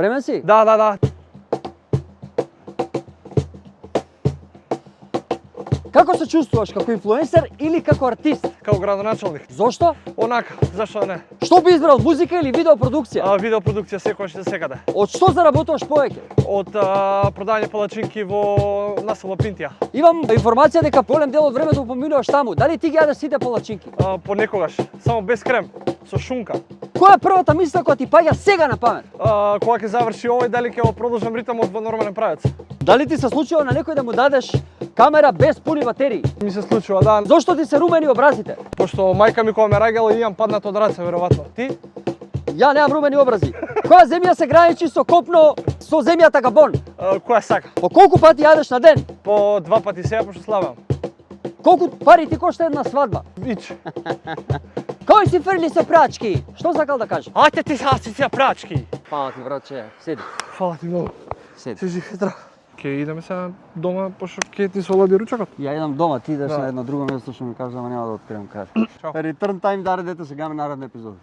Спремен си? Да. Како се чувствуваш, како инфлуенсер или како артист? Као градоначалник. Зошто? Онака, зашто не? Што би избрал, музика или видеопродукција? Видеопродукција секогаш и секаде. Од што заработуваш повеќе? Од продање палачинки во насело Пинтија. Имам информација дека голем дел од времето поминуваш таму. Дали ти ги јадеш сите палачинки? Понекогаш, само без крем, со шунка. Која е првата мисла која ти паѓа сега на памет? Кога ќе заврши овој, дали ќе продолжам ритмот во нормален правец? Дали ти се случува на некој да му дадеш камера без пуни батерии? Ми се случува, да. Зошто ти се румени образите? Пошто мајка ми кога ме раѓала имам паднато од раце, веројатно. Ти? Ја немам румени образи. Која земја се граничи со копно со земјата Габон? Која сака? По колку пати јадеш на ден? По 2 пати сега, пошто славам. Колку пари ти кошта една свадба? Ич. Кој си фрли со прачки? Што сакал да кажеш? Ајте ти са прачки. Фала ти, братче. Седи. Фала ти многу. Седи. Си жив и здрав. Ке идеме сега дома, пошто ќе ти се олади ручокот. Ја идам дома, ти идеш Да. на едно друго место што ми кажа, ама нема да открием кај. Чао. Return time, да редете сега на нареден епизод.